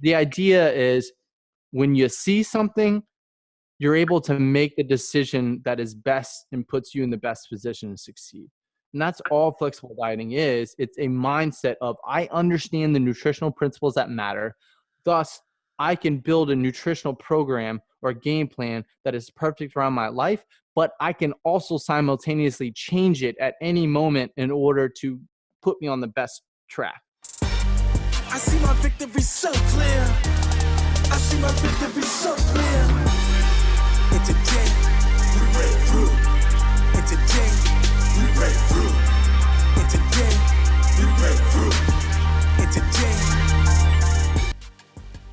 the idea is when you see something, you're able to make the decision that is best and puts you in the best position to succeed. And that's all flexible dieting is. It's a mindset of, I understand the nutritional principles that matter. Thus, I can build a nutritional program or a game plan that is perfect around my life, but I can also simultaneously change it at any moment in order to put me on the best track. I see my victory so clear. I see my victory so clear. And today, we break through. And today, we break through. And today, we break through. And today.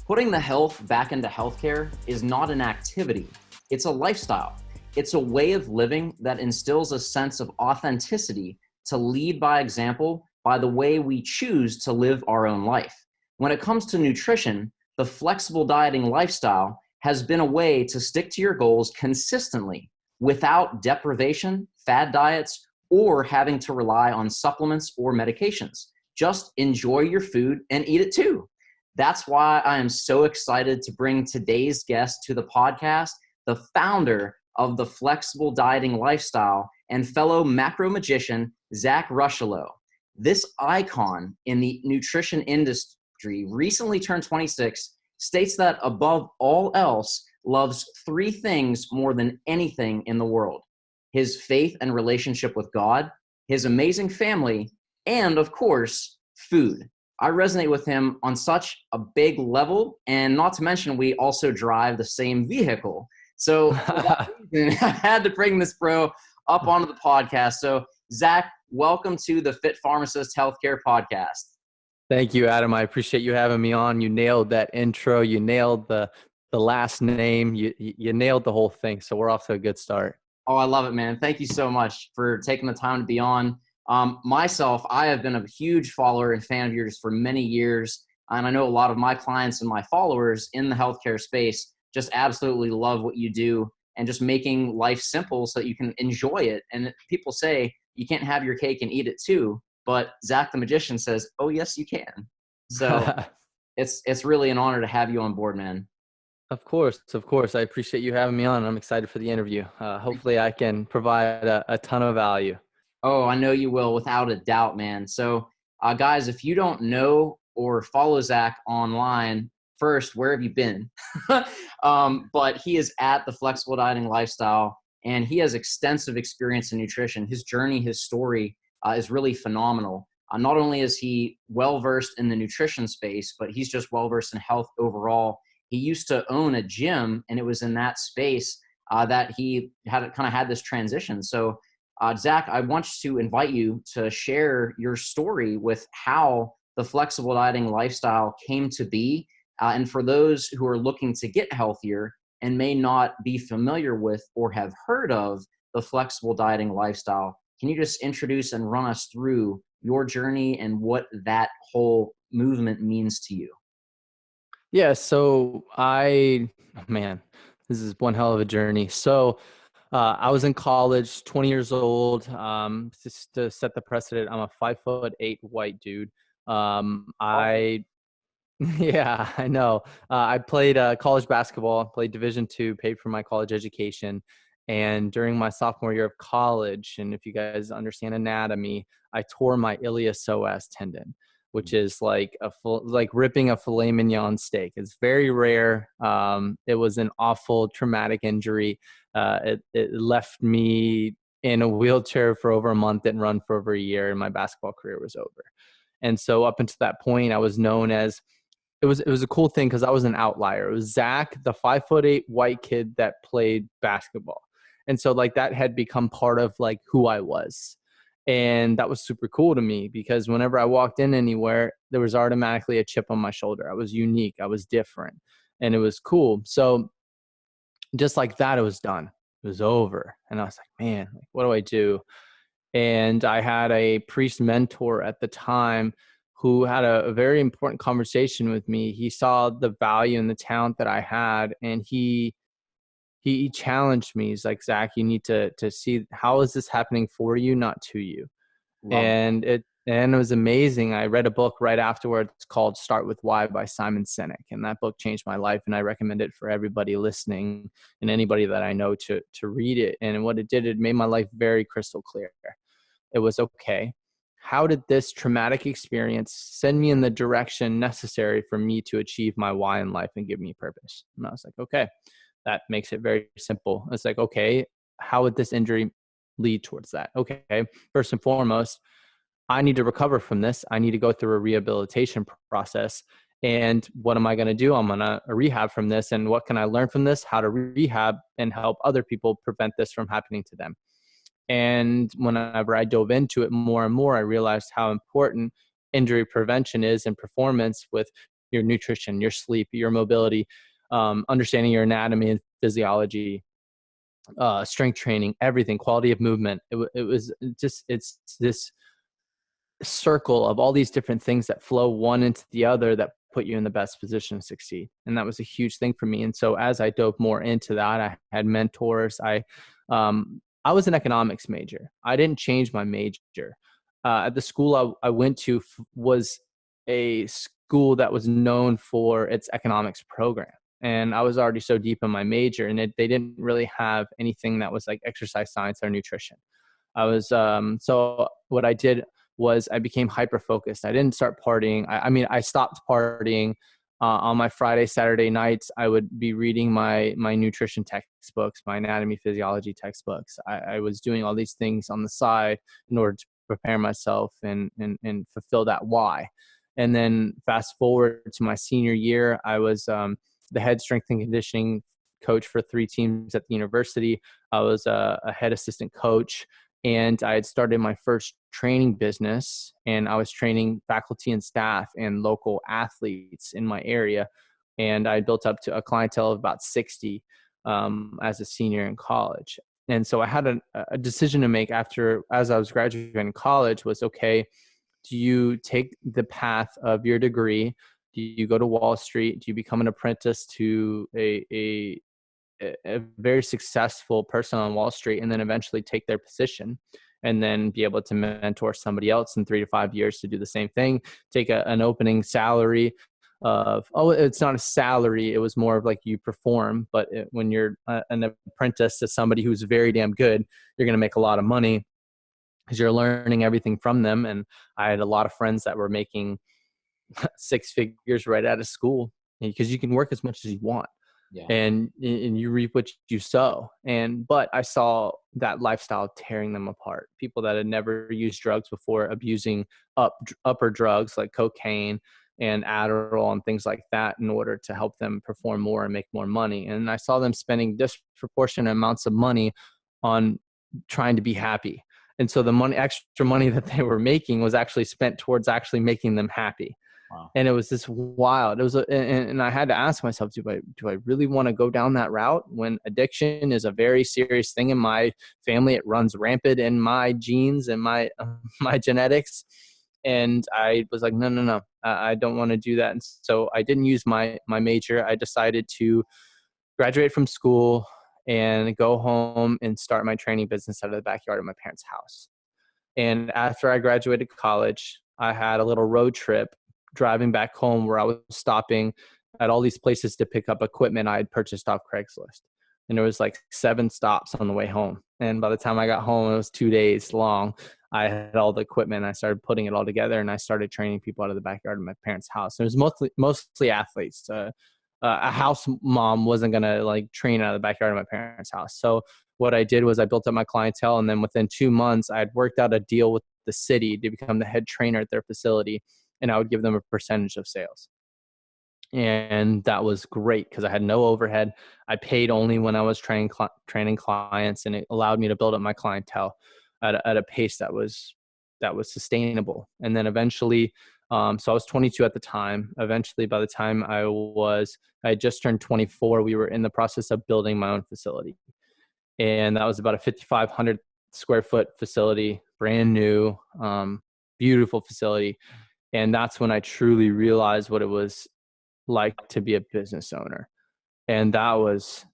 Putting the health back into healthcare is not an activity. It's a lifestyle. It's a way of living that instills a sense of authenticity to lead by example by the way we choose to live our own life. When it comes to nutrition, the flexible dieting lifestyle has been a way to stick to your goals consistently without deprivation, fad diets, or having to rely on supplements or medications. Just enjoy your food and eat it too. That's why I am so excited to bring today's guest to the podcast, the founder of the flexible dieting lifestyle and fellow macro magician, Zach Rocheleau. This icon in the nutrition industry recently turned 26, states that above all else, loves three things more than anything in the world: his faith and relationship with God, his amazing family, and of course, food. I resonate with him on such a big level, and not to mention, we also drive the same vehicle. So for that reason, I had to bring this bro up onto the podcast. So Zach, welcome to the Fit Pharmacist Healthcare Podcast. Thank you, Adam. I appreciate you having me on. You nailed that intro. You nailed the last name. You nailed the whole thing. So we're off to a good start. Oh, I love it, man. Thank you so much for taking the time to be on. Myself, I have been a huge follower and fan of yours for many years. And I know a lot of my clients and my followers in the healthcare space just absolutely love what you do and just making life simple so that you can enjoy it. And people say you can't have your cake and eat it too. But Zach the Magician says, oh, yes, you can. So it's really an honor to have you on board, man. Of course. I appreciate you having me on. I'm excited for the interview. Hopefully I can provide a ton of value. Oh, I know you will, without a doubt, man. So guys, if you don't know or follow Zach online, first, where have you been? But he is at the Flexible Dieting Lifestyle, and he has extensive experience in nutrition. His journey, his story is really phenomenal. Not only is he well-versed in the nutrition space, but he's just well-versed in health overall. He used to own a gym, and it was in that space that he had this transition. So Zach, I want to invite you to share your story with how the flexible dieting lifestyle came to be. And for those who are looking to get healthier and may not be familiar with or have heard of the flexible dieting lifestyle, can you just introduce and run us through your journey and what that whole movement means to you? Yeah. So this is one hell of a journey. So I was in college, 20 years old. Just to set the precedent, I'm a 5'8" white dude. Yeah, I know. I played college basketball, played Division II, paid for my college education. And during my sophomore year of college, and if you guys understand anatomy, I tore my iliopsoas tendon, which is like ripping a filet mignon steak. It's very rare. It was an awful traumatic injury. It left me in a wheelchair for over a month, didn't run for over a year, and my basketball career was over. And so up until that point, I was known as, it was a cool thing because I was an outlier. It was Zach, the 5'8" white kid that played basketball. And so like that had become part of like who I was. And that was super cool to me because whenever I walked in anywhere, there was automatically a chip on my shoulder. I was unique. I was different. And it was cool. So just like that, it was done. It was over. And I was like, man, what do I do? And I had a priest mentor at the time who had a very important conversation with me. He saw the value and the talent that I had, and he challenged me. He's like, Zach, you need to see, how is this happening for you, not to you? Love that. And it was amazing. I read a book right afterwards called Start With Why by Simon Sinek, and that book changed my life, and I recommend it for everybody listening and anybody that I know to read it. And what it did, it made my life very crystal clear. It was, okay, how did this traumatic experience send me in the direction necessary for me to achieve my why in life and give me purpose? And I was like, okay, that makes it very simple. It's like, okay, how would this injury lead towards that? Okay, first and foremost, I need to recover from this. I need to go through a rehabilitation process. And what am I going to do? I'm going to rehab from this. And what can I learn from this? How to rehab and help other people prevent this from happening to them. And whenever I dove into it more and more, I realized how important injury prevention is in performance with your nutrition, your sleep, your mobility, understanding your anatomy and physiology, strength training, everything, quality of movement. It was just, it's this circle of all these different things that flow one into the other that put you in the best position to succeed. And that was a huge thing for me. And so as I dove more into that, I had mentors. I was an economics major. I didn't change my major. At the school I went to was a school that was known for its economics program. And I was already so deep in my major, and they didn't really have anything that was like exercise science or nutrition. So what I did was I became hyper focused. I didn't start partying. I stopped partying. On my Friday, Saturday nights, I would be reading my nutrition textbooks, my anatomy, physiology textbooks. I was doing all these things on the side in order to prepare myself and fulfill that why. And then fast forward to my senior year, I was the head strength and conditioning coach for 3 teams at the university. I was a head assistant coach. And I had started my first training business, and I was training faculty and staff and local athletes in my area. And I built up to a clientele of about 60 as a senior in college. And so I had a decision to make as I was graduating college was, okay, do you take the path of your degree? Do you go to Wall Street? Do you become an apprentice to a very successful person on Wall Street and then eventually take their position and then be able to mentor somebody else in 3 to 5 years to do the same thing, take an opening salary of, it's not a salary. It was more of like you perform, but when you're an apprentice to somebody who's very damn good, you're going to make a lot of money because you're learning everything from them. And I had a lot of friends that were making 6 figures right out of school because you can work as much as you want. Yeah. And you reap what you sow. But I saw that lifestyle tearing them apart. People that had never used drugs before, abusing upper drugs like cocaine and Adderall and things like that in order to help them perform more and make more money. And I saw them spending disproportionate amounts of money on trying to be happy. And so the extra money that they were making was actually spent towards actually making them happy. Wow. And it was this wild. It was, and I had to ask myself, do I really want to go down that route when addiction is a very serious thing in my family? It runs rampant in my genes and my my genetics. And I was like, no, I don't want to do that. And so I didn't use my major. I decided to graduate from school and go home and start my training business out of the backyard of my parents' house. And after I graduated college, I had a little road trip driving back home where I was stopping at all these places to pick up equipment I had purchased off Craigslist. And there was like 7 stops on the way home. And by the time I got home, it was 2 days long. I had all the equipment. I started putting it all together, and I started training people out of the backyard of my parents' house. It was mostly athletes. A house mom wasn't going to like train out of the backyard of my parents' house. So what I did was I built up my clientele, and then within 2 months, I had worked out a deal with the city to become the head trainer at their facility, and I would give them a percentage of sales. And that was great because I had no overhead. I paid only when I was training clients, and it allowed me to build up my clientele at a pace that was sustainable. And then eventually, so I was 22 at the time. Eventually, by the time I had just turned 24, we were in the process of building my own facility. And that was about a 5,500 square foot facility, brand new, beautiful facility. And that's when I truly realized what it was like to be a business owner. And that was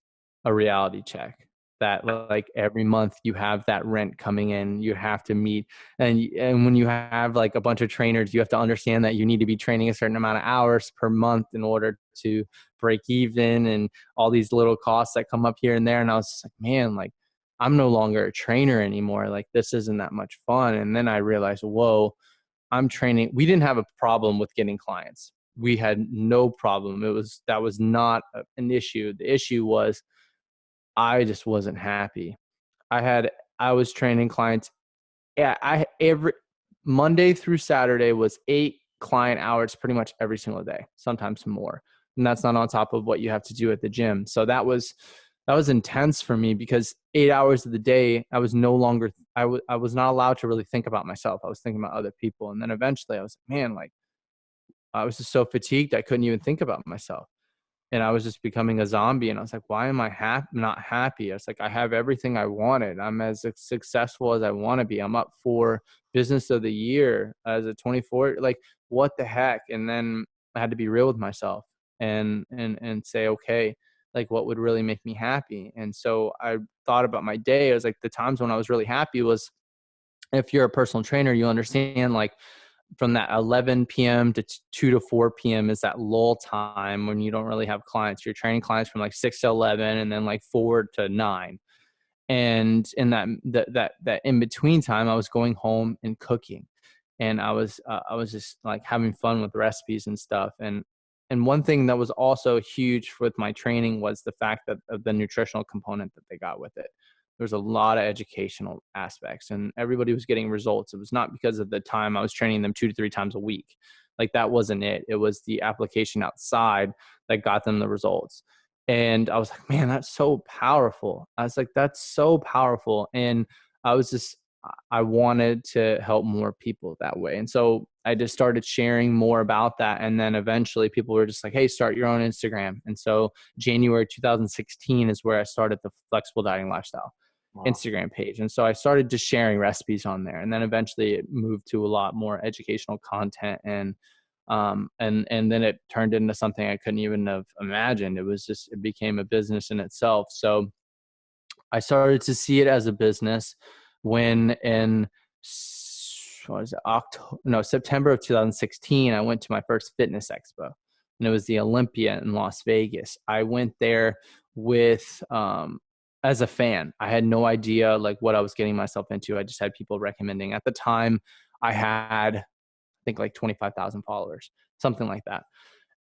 a reality check. that like every month you have that rent coming in, you have to meet. And when you have like a bunch of trainers, you have to understand that you need to be training a certain amount of hours per month in order to break even, and all these little costs that come up here and there. And I was just like, man, like I'm no longer a trainer anymore. Like this isn't that much fun. And then I realized, whoa, I'm training. We didn't have a problem with getting clients. We had no problem. That was not an issue. The issue was I just wasn't happy. I was training clients. Yeah, every Monday through Saturday was 8 client hours pretty much every single day, sometimes more. And that's not on top of what you have to do at the gym. So that was intense for me, because 8 hours of the day, I was no longer, I was not allowed to really think about myself. I was thinking about other people. And then eventually I was like, man, like I was just so fatigued. I couldn't even think about myself. And I was just becoming a zombie. And I was like, why am I not happy? I was like, I have everything I wanted. I'm as successful as I want to be. I'm up for business of the year as a 24, like what the heck? And then I had to be real with myself and say, okay, like what would really make me happy? And so I thought about my day. I was like, the times when I was really happy was, if you're a personal trainer, you understand like from that 11 p.m. to 2 to 4 p.m. is that lull time when you don't really have clients. You're training clients from like 6 to 11 and then like 4 to 9. And in that in between time, I was going home and cooking, and I was just like having fun with recipes and stuff. And one thing that was also huge with my training was the fact that of the nutritional component that they got with it. There's a lot of educational aspects, and everybody was getting results. It was not because of the time I was training them 2 to 3 times a week. Like that wasn't it. It was the application outside that got them the results. And I was like, man, that's so powerful. I was like, that's so powerful. And I was just, I wanted to help more people that way. And so I just started sharing more about that. And then eventually people were just like, hey, start your own Instagram. And so January 2016 is where I started the Flexible Dieting Lifestyle Instagram page. And so I started just sharing recipes on there. And then eventually it moved to a lot more educational content. And then it turned into something I couldn't even have imagined. It became a business in itself. So I started to see it as a business when in, what is it, September of 2016, I went to my first fitness expo, and it was the Olympia in Las Vegas. I went there with, as a fan. I had no idea like what I was getting myself into. I just had people recommending. At the time, I had, I think like 25,000 followers, something like that.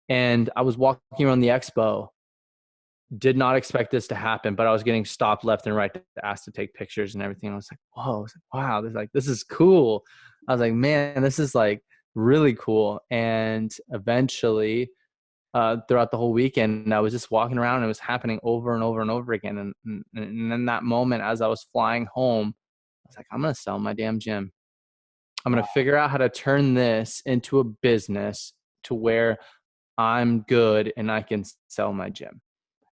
And I was walking around the expo, did not expect this to happen, but I was getting stopped left and right to ask to take pictures and everything. I was like, whoa, I was like, wow, this is cool. I was like, man, this is like really cool. And eventually, throughout the whole weekend, I was just walking around, and it was happening over and over and over again. And in that moment, as I was flying home, I was like, I'm going to sell my damn gym. I'm going to figure out how to turn this into a business to where I'm good and I can sell my gym.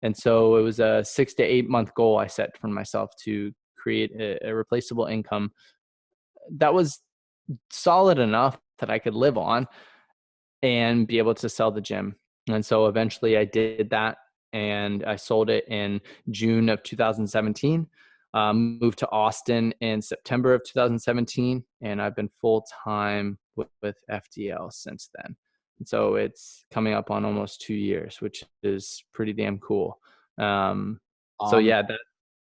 And so it was a 6 to 8 month goal I set for myself to create a replaceable income that was solid enough that I could live on and be able to sell the gym. And so eventually I did that, and I sold it in June of 2017. Moved to Austin in September of 2017, and I've been full-time with FDL since then. And so it's coming up on almost 2 years, which is pretty damn cool. So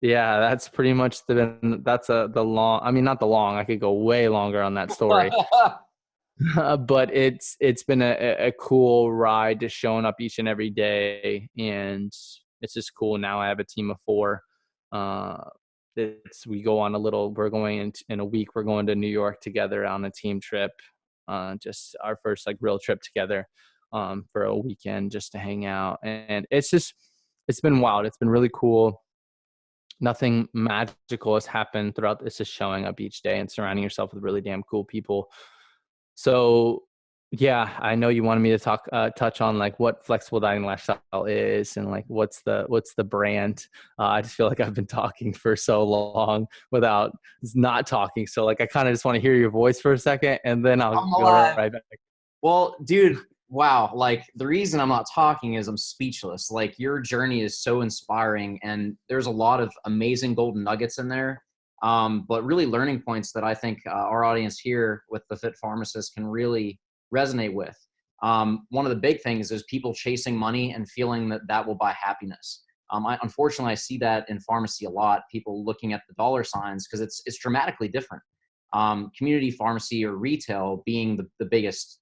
that's pretty much the long, I mean, not the long, I could go way longer on that story. But it's been a cool ride, just showing up each and every day, and it's just cool. Now I have a team of 4. We go on we're going in a week, we're going to New York together on a team trip, just our first like real trip together, for a weekend just to hang out. And it's been wild. It's been really cool. Nothing magical has happened throughout. It's just showing up each day and surrounding yourself with really damn cool people. So yeah, I know you wanted me to touch on like what Flexible Dieting Lifestyle is and like what's the brand. I just feel like I've been talking for so long without not talking. So like I kind of just want to hear your voice for a second, and then I'll go right back. Well, dude, Wow. Like the reason I'm not talking is I'm speechless. Like your journey is so inspiring and there's a lot of amazing golden nuggets in there. But really learning points that I think our audience here with the Fit Pharmacist can really resonate with. One of the big things is people chasing money and feeling that that will buy happiness. Unfortunately, I see that in pharmacy a lot, people looking at the dollar signs because it's dramatically different. Community pharmacy or retail being the biggest,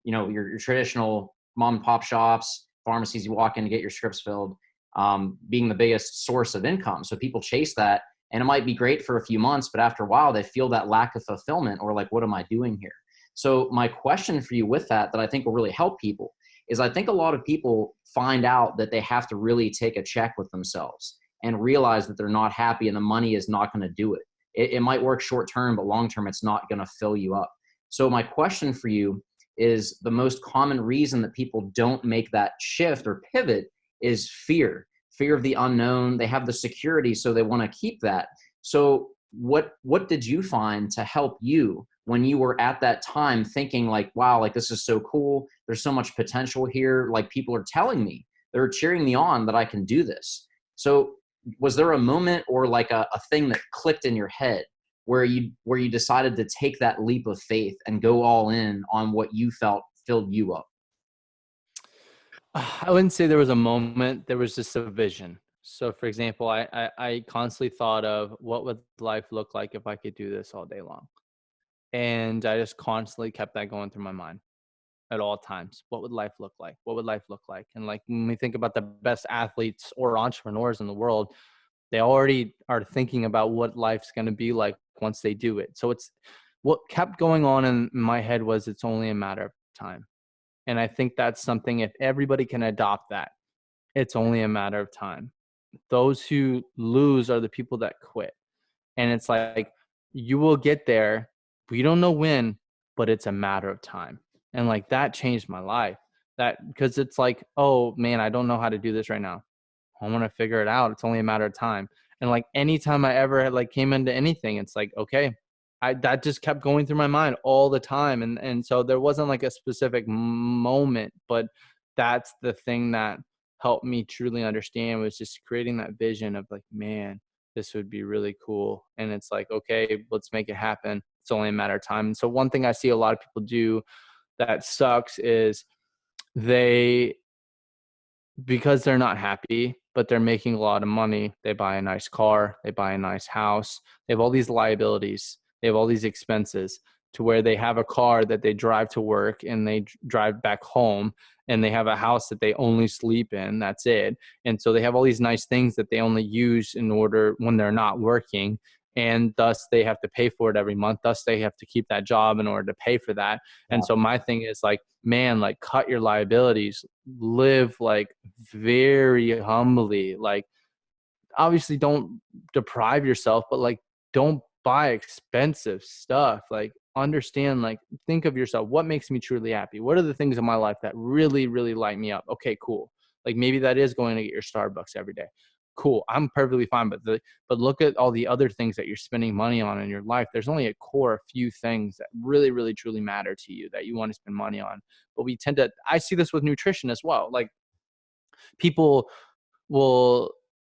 your traditional mom and pop shops, pharmacies you walk in to get your scripts filled, being the biggest source of income. So people chase that and it might be great for a few months, but after a while they feel that lack of fulfillment or like, what am I doing here? So my question for you with that I think will really help people is I think a lot of people find out that they have to really take a check with themselves and realize that they're not happy and the money is not going to do it. It might work short term, but long term, it's not going to fill you up. So my question for you is the most common reason that people don't make that shift or pivot is fear of the unknown. They have the security, so they want to keep that. So what did you find to help you when you were at that time thinking like, wow, like this is so cool. There's so much potential here. Like people are telling me, they're cheering me on that I can do this. So was there a moment or like a thing that clicked in your head where you decided to take that leap of faith and go all in on what you felt filled you up? I wouldn't say there was a moment. There was just a vision. So, for example, I constantly thought of what would life look like if I could do this all day long, and I just constantly kept that going through my mind at all times. What would life look like? What would life look like? And like when we think about the best athletes or entrepreneurs in the world, they already are thinking about what life's going to be like once they do it. So it's what kept going on in my head was it's only a matter of time. And I think that's something, if everybody can adopt that, it's only a matter of time. Those who lose are the people that quit. And it's like, you will get there. We don't know when, but it's a matter of time. And like that changed my life. That because it's like, oh man, I don't know how to do this right now. I'm gonna figure it out. It's only a matter of time. And like anytime I ever had like came into anything, it's like, okay, that just kept going through my mind all the time. And so there wasn't like a specific moment, but that's the thing that helped me truly understand was just creating that vision of like, man, this would be really cool. And it's like, okay, let's make it happen. It's only a matter of time. And so one thing I see a lot of people do that sucks is they because they're not happy, but they're making a lot of money. They buy a nice car, they buy a nice house, they have all these liabilities, they have all these expenses to where they have a car that they drive to work and they drive back home, and they have a house that they only sleep in. That's it. And so they have all these nice things that they only use in order when they're not working. And thus they have to pay for it every month. Thus they have to keep that job in order to pay for that. And Yeah. so my thing is like, man, like cut your liabilities, live like very humbly, like obviously don't deprive yourself, but like don't buy expensive stuff. Like understand, like think of yourself, what makes me truly happy? What are the things in my life that really, really light me up? Okay, cool. Like maybe that is going to get your Starbucks every day. Cool. I'm perfectly fine. But look at all the other things that you're spending money on in your life. There's only a core few things that really, really, truly matter to you that you want to spend money on. But we tend to, I see this with nutrition as well. Like people will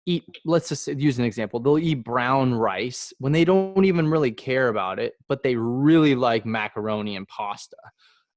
eat, let's just use an example, they'll eat brown rice when they don't even really care about it, but they really like macaroni and pasta.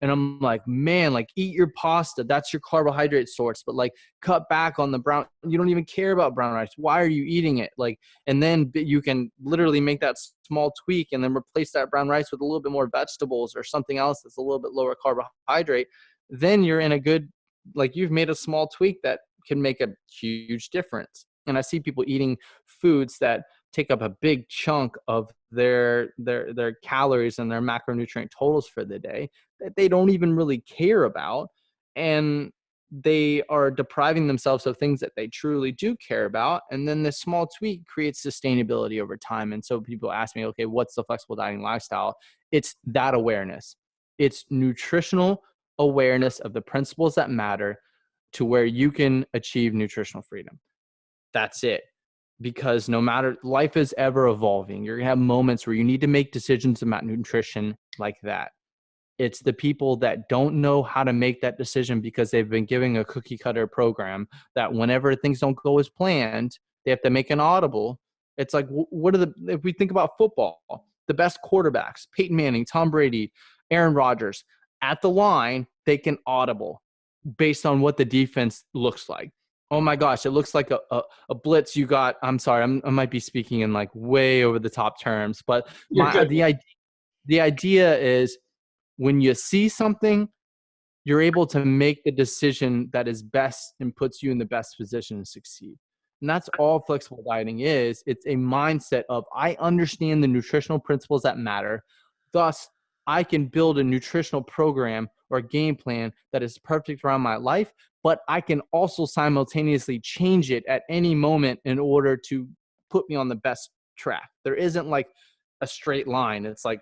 And I'm like, man, like eat your pasta, that's your carbohydrate source, but like cut back on the brown. You don't even care about brown rice, why are you eating it? Like, and then you can literally make that small tweak and then replace that brown rice with a little bit more vegetables or something else that's a little bit lower carbohydrate. Then you're in a good, like you've made a small tweak that can make a huge difference. And I see people eating foods that take up a big chunk of their calories and their macronutrient totals for the day that they don't even really care about, and they are depriving themselves of things that they truly do care about. And then this small tweak creates sustainability over time. And so people ask me, okay, what's the flexible dieting lifestyle? It's that awareness. It's nutritional awareness of the principles that matter to where you can achieve nutritional freedom. That's it. Because no matter, life is ever evolving. You're going to have moments where you need to make decisions about nutrition like that. It's the people that don't know how to make that decision because they've been giving a cookie cutter program that whenever things don't go as planned, they have to make an audible. It's like, what are if we think about football, the best quarterbacks, Peyton Manning, Tom Brady, Aaron Rodgers, at the line, they can audible based on what the defense looks like. Oh my gosh, it looks like a blitz you got. I'm sorry, I might be speaking in like way over the top terms, but You're good. the idea is when you see something, you're able to make the decision that is best and puts you in the best position to succeed. And that's all flexible dieting is. It's a mindset of I understand the nutritional principles that matter. Thus, I can build a nutritional program or a game plan that is perfect around my life, but I can also simultaneously change it at any moment in order to put me on the best track. There isn't like a straight line. It's like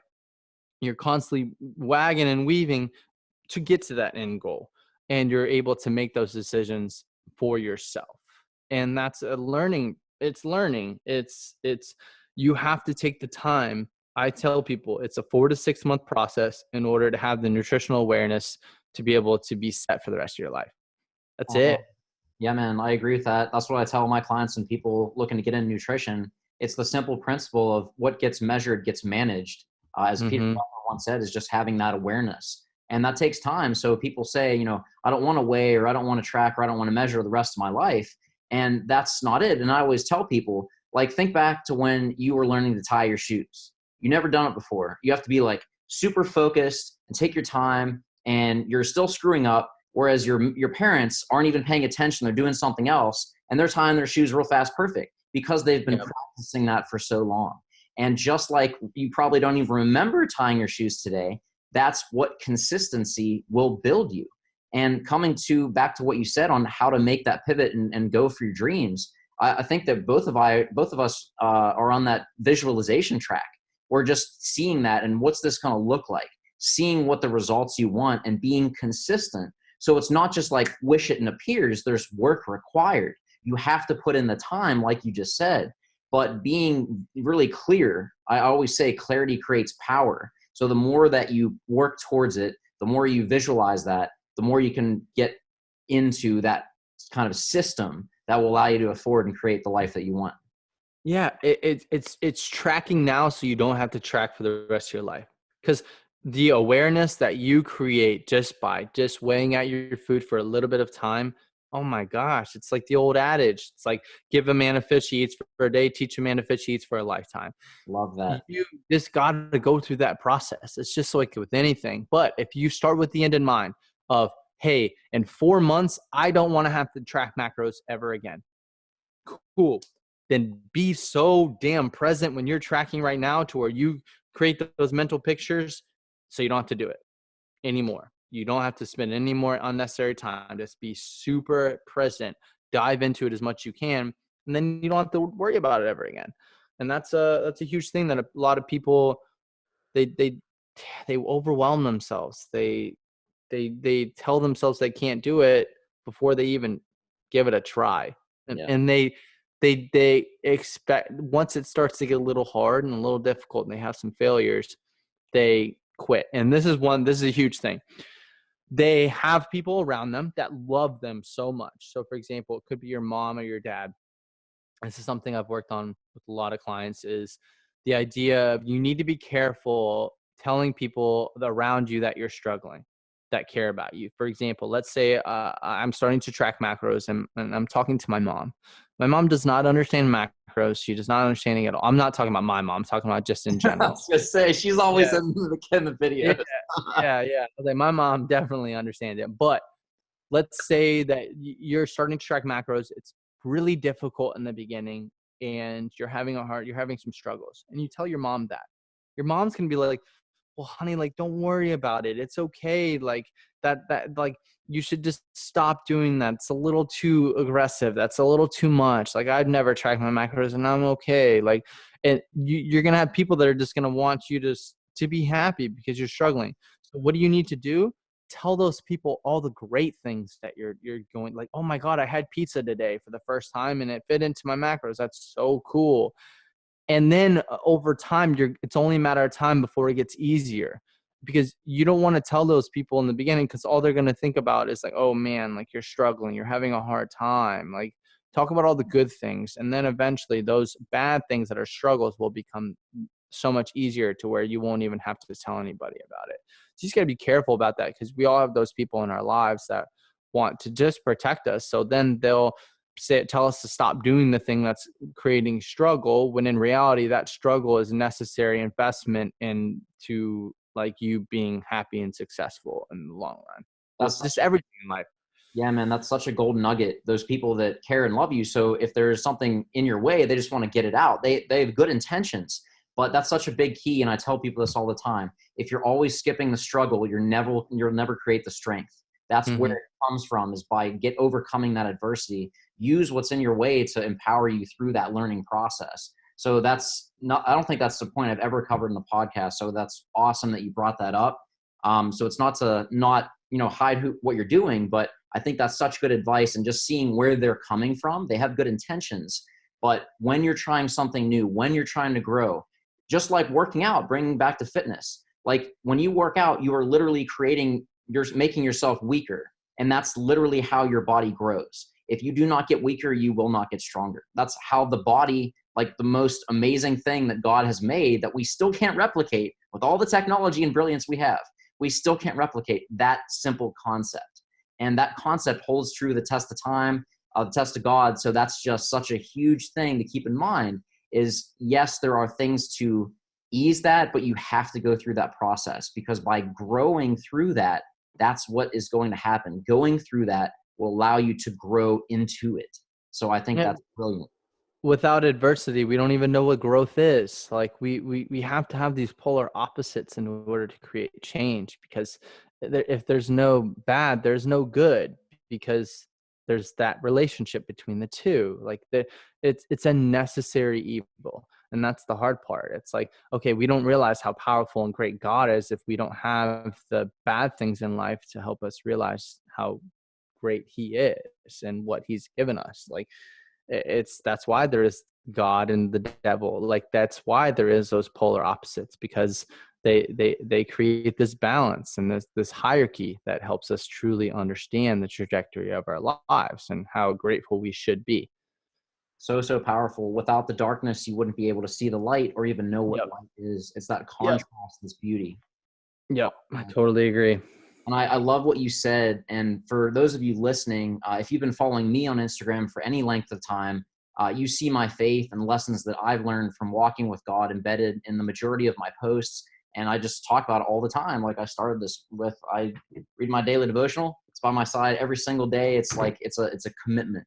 you're constantly wagging and weaving to get to that end goal, and you're able to make those decisions for yourself. And that's a learning. It's you have to take the time. I tell people it's a 4 to 6 month process in order to have the nutritional awareness to be able to be set for the rest of your life. That's Uh, it. yeah, man, I agree with that. That's what I tell my clients and people looking to get into nutrition. It's the simple principle of what gets measured gets managed. As Peter Mm-hmm. Drucker once said, is just having that awareness. And that takes time. So people say, I don't want to weigh, or I don't want to track, or I don't want to measure the rest of my life. And that's not it. And I always tell people, like, think back to when you were learning to tie your shoes. You never done it before. You have to be like super focused and take your time, and you're still screwing up. Whereas your parents aren't even paying attention. They're doing something else, and they're tying their shoes real fast, perfect, because they've been practicing that for so long. And just like you probably don't even remember tying your shoes today, that's what consistency will build you. And coming back to what you said on how to make that pivot and go for your dreams, I think that both of us are on that visualization track. We're just seeing that, and what's this going to look like? Seeing what the results you want and being consistent. So it's not just like wish it and appears. There's work required. You have to put in the time, like you just said, but being really clear. I always say clarity creates power. So the more that you work towards it, the more you visualize that, the more you can get into that kind of system that will allow you to afford and create the life that you want. Yeah, it's tracking now so you don't have to track for the rest of your life. Because the awareness that you create just by just weighing out your food for a little bit of time, oh my gosh, it's like the old adage. It's like give a man a fish he eats for a day, teach a man to fish he eats for a lifetime. Love that. You just got to go through that process. It's just like with anything. But if you start with the end in mind of, hey, in 4 months, I don't want to have to track macros ever again. Cool. Then be so damn present when you're tracking right now to where you create those mental pictures so you don't have to do it anymore. You don't have to spend any more unnecessary time. Just be super present. Dive into it as much as you can, and then you don't have to worry about it ever again. And that's a huge thing that a lot of people they overwhelm themselves. They tell themselves they can't do it before they even give it a try. And they expect once it starts to get a little hard and a little difficult and they have some failures, they quit. And this is a huge thing. They have people around them that love them so much. So for example, it could be your mom or your dad. This is something I've worked on with a lot of clients, is the idea of you need to be careful telling people around you that you're struggling, that care about you. For example, let's say I'm starting to track macros and I'm talking to my mom. My mom does not understand macros. She does not understand it at all. I'm not talking about my mom. I'm talking about just in I general. was gonna say she's always in the videos. Yeah. Like my mom definitely understands it. But let's say that you're starting to track macros. It's really difficult in the beginning and you're having some struggles. And you tell your mom that. Your mom's going to be like, well, honey, like, don't worry about it. It's okay. Like like you should just stop doing that. It's a little too aggressive. That's a little too much. Like I've never tracked my macros and I'm okay. Like, and you're going to have people that are just going to want you to be happy because you're struggling. So what do you need to do? Tell those people all the great things that you're going, like, oh my God, I had pizza today for the first time and it fit into my macros. That's so cool. And then over time, it's only a matter of time before it gets easier. because you don't want to tell those people in the beginning, because all they're going to think about is like, oh man, like you're struggling, you're having a hard time. Like, talk about all the good things. And then eventually those bad things that are struggles will become so much easier to where you won't even have to tell anybody about it. So you just got to be careful about that, because we all have those people in our lives that want to just protect us. So then they'll tell us to stop doing the thing that's creating struggle, when in reality that struggle is necessary investment into like you being happy and successful in the long run. Well, That's it's just everything in life. Yeah, man, that's such a golden nugget. Those people that care and love you. So if there's something in your way, they just want to get it out. They have good intentions, but that's such a big key. And I tell people this all the time. If you're always skipping the struggle, you'll never create the strength. That's where Mm-hmm. it comes from, is by overcoming that adversity. Use what's in your way to empower you through that learning process. So I don't think that's the point I've ever covered in the podcast. So that's awesome that you brought that up. So it's not to hide what you're doing, but I think that's such good advice, and just seeing where they're coming from. They have good intentions, but when you're trying something new, when you're trying to grow, just like working out, bringing back to fitness, like when you work out, you are literally you're making yourself weaker. And that's literally how your body grows. If you do not get weaker, you will not get stronger. That's how the body, like the most amazing thing that God has made that we still can't replicate with all the technology and brilliance we have, we still can't replicate that simple concept. And that concept holds true the test of time, the test of God. So that's just such a huge thing to keep in mind, is yes, there are things to ease that, but you have to go through that process, because by growing through that, that's what is going to happen. Going through that will allow you to grow into it. So I think Yeah. that's brilliant. Without adversity, we don't even know what growth is. Like we have to have these polar opposites in order to create change, because if there's no bad, there's no good, because there's that relationship between the two. Like it's a necessary evil. And that's the hard part. It's like, okay, we don't realize how powerful and great God is if we don't have the bad things in life to help us realize how great he is and what he's given us. Like, that's why there is God and the devil. Like, that's why there is those polar opposites, because they create this balance and this hierarchy that helps us truly understand the trajectory of our lives and how grateful we should be. So powerful. Without the darkness, you wouldn't be able to see the light or even know what Yep. light is. It's that Yep. contrast, this beauty. Yep. I totally agree. And I love what you said. And for those of you listening, if you've been following me on Instagram for any length of time, you see my faith and lessons that I've learned from walking with God embedded in the majority of my posts. And I just talk about it all the time. Like I started this with, I read my daily devotional. It's by my side every single day. It's like, it's a commitment.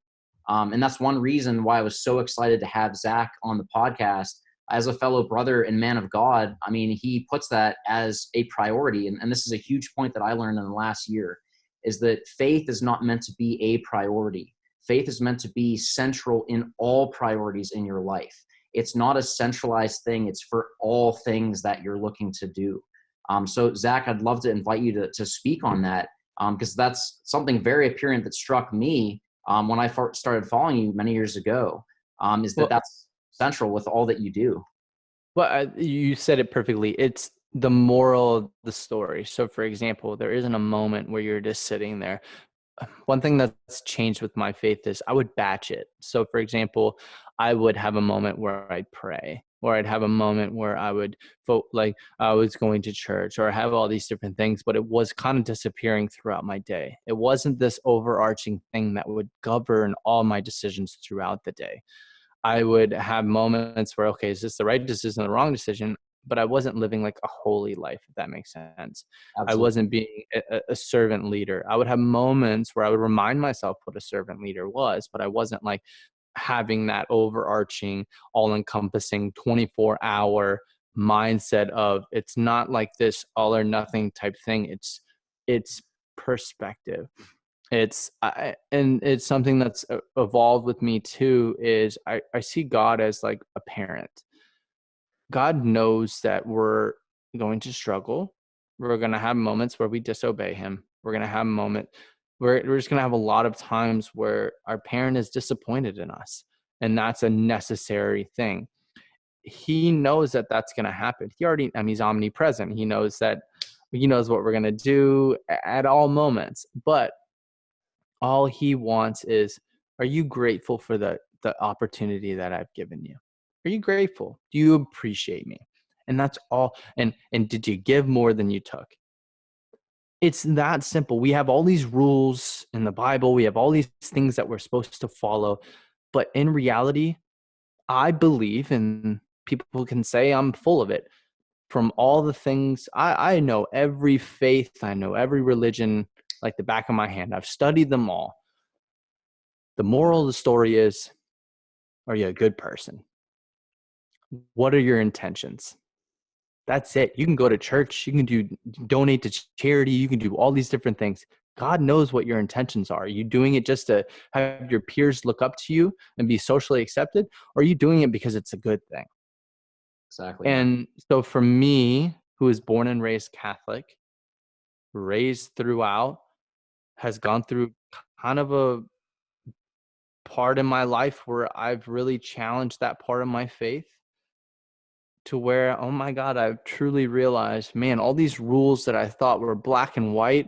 And that's one reason why I was so excited to have Zach on the podcast as a fellow brother and man of God. I mean, he puts that as a priority. And this is a huge point that I learned in the last year, is that faith is not meant to be a priority. Faith is meant to be central in all priorities in your life. It's not a centralized thing. It's for all things that you're looking to do. So Zach, I'd love to invite you to speak on that, because that's something very apparent that struck me when I started following you many years ago, is that Well, that's central with all that you do. you said it perfectly. It's the moral of the story. So, for example, there isn't a moment where you're just sitting there. One thing that's changed with my faith is I would batch it. So, for example, I would have a moment where I'd pray, or I'd have a moment where I would vote, like I was going to church, or have all these different things, but it was kind of disappearing throughout my day. It wasn't this overarching thing that would govern all my decisions throughout the day. I would have moments where, okay, is this the right decision or the wrong decision? But I wasn't living like a holy life, if that makes sense. I Absolutely. wasn't being a servant leader. I would have moments where I would remind myself what a servant leader was, but I wasn't like having that overarching, all encompassing 24-hour mindset of, it's not like this all or nothing type thing. It's perspective. And it's something that's evolved with me too, is I see God as like a parent. God knows that we're going to struggle. We're going to have moments where we disobey him. We're going to have we're just going to have a lot of times where our parent is disappointed in us. And that's a necessary thing. He knows that that's going to happen. He's omnipresent. He knows that He knows what we're going to do at all moments. But all he wants is, are you grateful for the opportunity that I've given you? Are you grateful? Do you appreciate me? And that's all. And did you give more than you took? It's that simple. We have all these rules in the Bible. We have all these things that we're supposed to follow. But in reality, I believe, and people can say I'm full of it, from all the things I know every faith, I know every religion like the back of my hand. I've studied them all. The moral of the story is, are you a good person? What are your intentions? That's it. You can go to church, you can donate to charity, you can do all these different things. God knows what your intentions are. Are you doing it just to have your peers look up to you and be socially accepted? Or are you doing it because it's a good thing? Exactly, man. And so for me, who was born and raised Catholic, raised throughout, has gone through kind of a part in my life where I've really challenged that part of my faith to where, oh my God, I've truly realized, man, all these rules that I thought were black and white,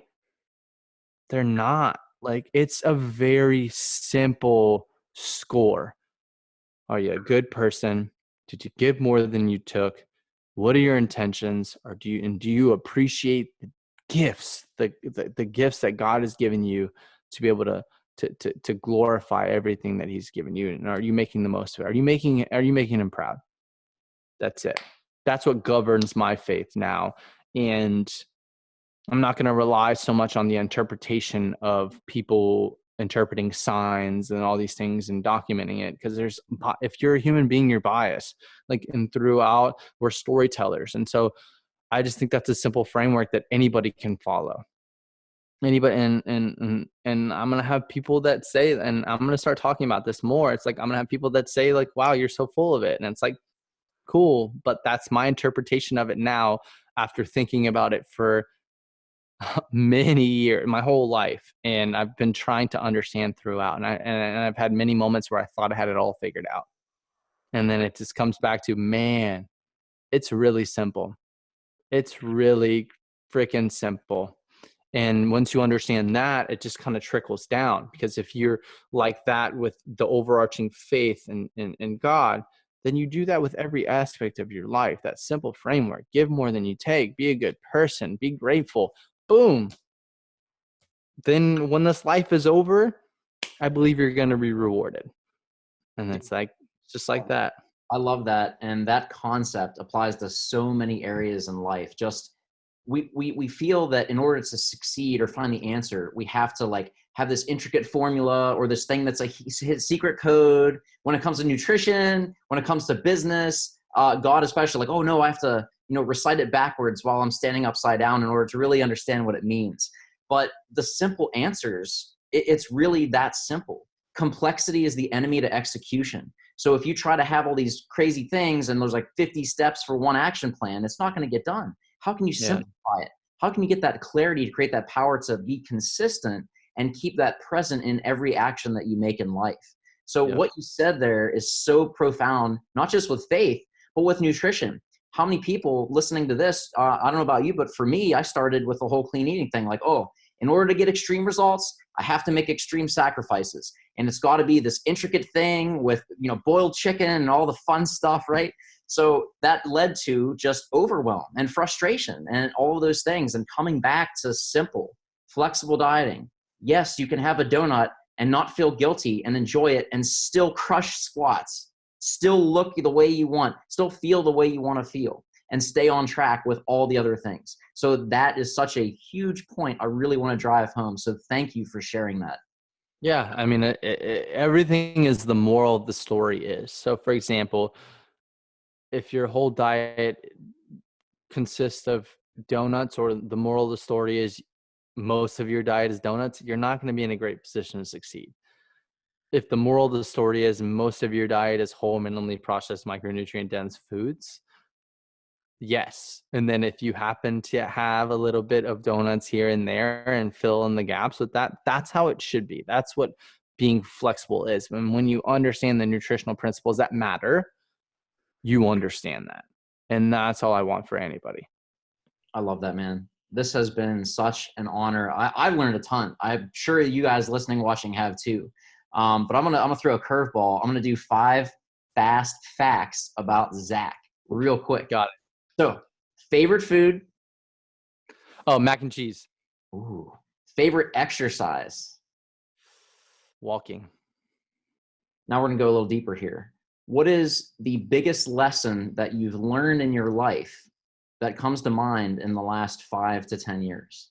they're not. Like, it's a very simple score. Are you a good person? Did you give more than you took? What are your intentions? Or do you appreciate the gifts, the gifts that God has given you to be able to glorify everything that He's given you? And are you making the most of it? Are you making Him proud? That's it. That's what governs my faith now. And I'm not going to rely so much on the interpretation of people interpreting signs and all these things and documenting it, because if you're a human being, you're biased. Like, and throughout, we're storytellers. And so I just think that's a simple framework that anybody can follow. Anybody, and I'm gonna have people that say, and I'm gonna start talking about this more. It's like I'm gonna have people that say, like, "Wow, you're so full of it," and it's like, cool, but that's my interpretation of it now after thinking about it for many years, my whole life, and I've been trying to understand throughout, and I've had many moments where I thought I had it all figured out, and then it just comes back to, man, it's really simple. It's really freaking simple. And once you understand that, it just kind of trickles down, because if you're like that with the overarching faith in God, then you do that with every aspect of your life. That simple framework: give more than you take, be a good person, be grateful. Boom. Then when this life is over, I believe you're going to be rewarded. And it's like, just like that. I love that. And that concept applies to so many areas in life. Just we feel that in order to succeed or find the answer, we have to like have this intricate formula or this thing that's a secret code. When it comes to nutrition, when it comes to business, God especially, like, oh no, I have to, recite it backwards while I'm standing upside down in order to really understand what it means. But the simple answers, it's really that simple. Complexity is the enemy to execution. So if you try to have all these crazy things and there's like 50 steps for one action plan, it's not going to get done. How can you simplify it? How can you get that clarity to create that power to be consistent and keep that present in every action that you make in life? So what you said there is so profound, not just with faith, but with nutrition. How many people listening to this, I don't know about you, but for me, I started with the whole clean eating thing. Like, oh, in order to get extreme results, I have to make extreme sacrifices. And it's got to be this intricate thing with, boiled chicken and all the fun stuff, right? So that led to just overwhelm and frustration and all of those things, and coming back to simple, flexible dieting. Yes, you can have a donut and not feel guilty and enjoy it and still crush squats, still look the way you want, still feel the way you want to feel, and stay on track with all the other things. So that is such a huge point I really want to drive home. So thank you for sharing that. Yeah. I mean, everything is the moral of the story is. So for example, if your whole diet consists of donuts, or the moral of the story is most of your diet is donuts, you're not going to be in a great position to succeed. If the moral of the story is most of your diet is whole, minimally processed, micronutrient dense foods, yes. And then if you happen to have a little bit of donuts here and there and fill in the gaps with that, that's how it should be. That's what being flexible is. And when you understand the nutritional principles that matter, you understand that. And that's all I want for anybody. I love that, man. This has been such an honor. I've learned a ton. I'm sure you guys listening, watching have too. But I'm gonna throw a curveball. I'm gonna do 5 fast facts about Zach real quick. Got it. So, favorite food? Oh, mac and cheese. Ooh. Favorite exercise? Walking. Now we're gonna go a little deeper here. What is the biggest lesson that you've learned in your life that comes to mind in the last 5 to 10 years?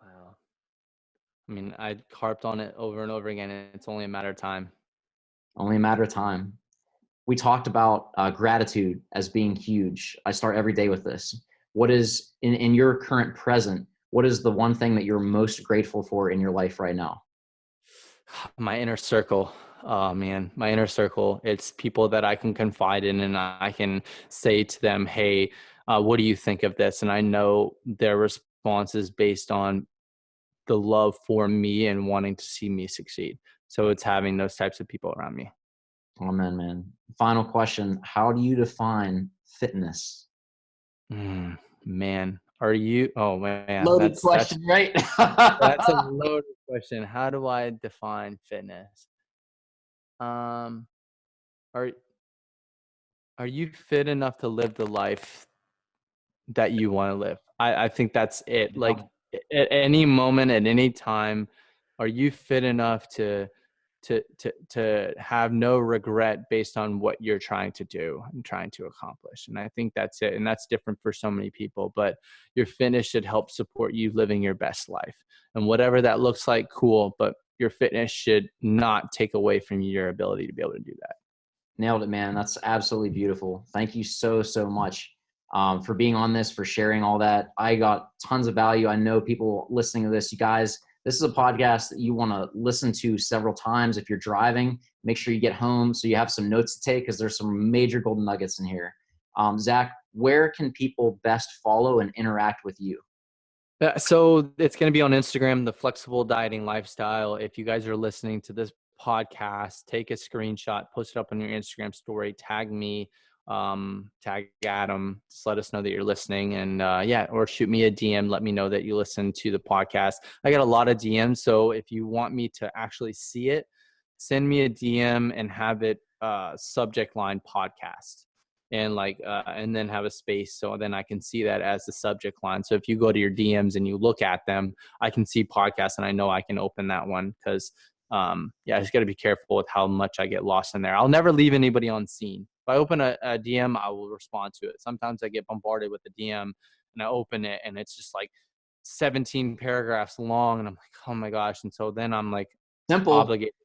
Wow. I mean, I harped on it over and over again, and it's only a matter of time. Only a matter of time. We talked about gratitude as being huge. I start every day with this. What is, in your current present, what is the one thing that you're most grateful for in your life right now? My inner circle. Oh man, my inner circle. It's people that I can confide in, and I can say to them, hey, what do you think of this? And I know their response is based on the love for me and wanting to see me succeed. So it's having those types of people around me. Amen, man. Final question. How do you define fitness? Man, are you? Oh man, Loaded question, right? that's a loaded question. How do I define fitness? Um, are are you fit enough to live the life that you want to live? I think that's it. Like at any moment, at any time, are you fit enough to have no regret based on what you're trying to do and trying to accomplish? And I think that's it. And that's different for so many people, but your fitness should help support you living your best life. And whatever that looks like, cool, but your fitness should not take away from your ability to be able to do that. Nailed it, man. That's absolutely beautiful. Thank you so, so much for being on this, for sharing all that. I got tons of value. I know people listening to this, you guys, this is a podcast that you want to listen to several times. If you're driving, make sure you get home so you have some notes to take, because there's some major golden nuggets in here. Zach, where can people best follow and interact with you? So it's going to be on Instagram, the Flexible Dieting Lifestyle. If you guys are listening to this podcast, take a screenshot, post it up on your Instagram story, tag me, tag Adam, just let us know that you're listening. And or shoot me a DM, let me know that you listen to the podcast. I got a lot of DMs, so if you want me to actually see it, send me a DM and have it subject line podcast. And then have a space, so then I can see that as the subject line. So if you go to your DMs and you look at them, I can see podcasts, and I know I can open that one, because I just got to be careful with how much I get lost in there. I'll never leave anybody on scene. If I open a DM, I will respond to it. Sometimes I get bombarded with a DM and I open it and it's just like 17 paragraphs long, and I'm like, oh my gosh. And so then I'm like Simple. obligated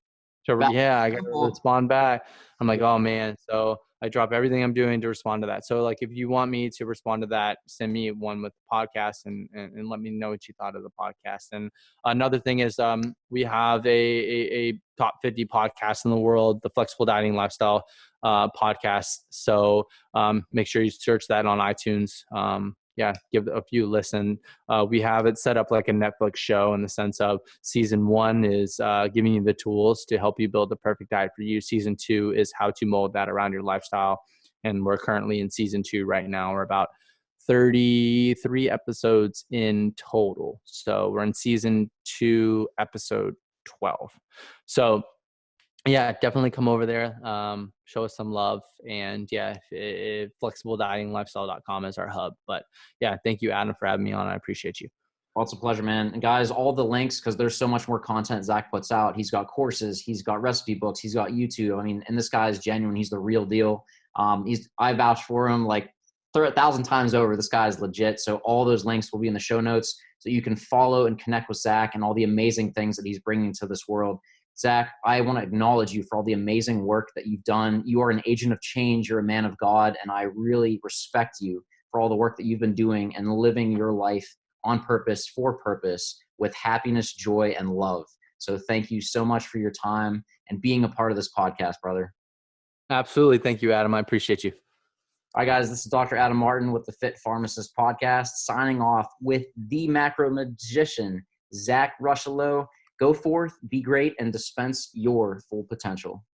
to, I got to respond back. I'm like, oh man. So I drop everything I'm doing to respond to that. So like, if you want me to respond to that, send me one with the podcast and let me know what you thought of the podcast. And another thing is we have a top 50 podcast in the world, the Flexible Dieting Lifestyle podcast. So make sure you search that on iTunes. Give a few listen. We have it set up like a Netflix show in the sense of season 1 is giving you the tools to help you build the perfect diet for you. Season 2 is how to mold that around your lifestyle. And we're currently in season 2 right now. We're about 33 episodes in total. So we're in season 2, episode 12. So yeah, definitely come over there. Show us some love. And flexibledietinglifestyle.com is our hub. But yeah, thank you, Adam, for having me on. I appreciate you. Well, it's a pleasure, man. And guys, all the links, because there's so much more content Zach puts out. He's got courses, he's got recipe books, he's got YouTube. I mean, and this guy is genuine. He's the real deal. I vouch for him like 1,000 times over. This guy is legit. So all those links will be in the show notes, so you can follow and connect with Zach and all the amazing things that he's bringing to this world. Zach, I want to acknowledge you for all the amazing work that you've done. You are an agent of change. You're a man of God, and I really respect you for all the work that you've been doing and living your life on purpose, for purpose, with happiness, joy, and love. So thank you so much for your time and being a part of this podcast, brother. Absolutely. Thank you, Adam. I appreciate you. All right, guys, this is Dr. Adam Martin with the Fit Pharmacist podcast, signing off with the macro magician, Zach Rocheleau. Go forth, be great, and dispense your full potential.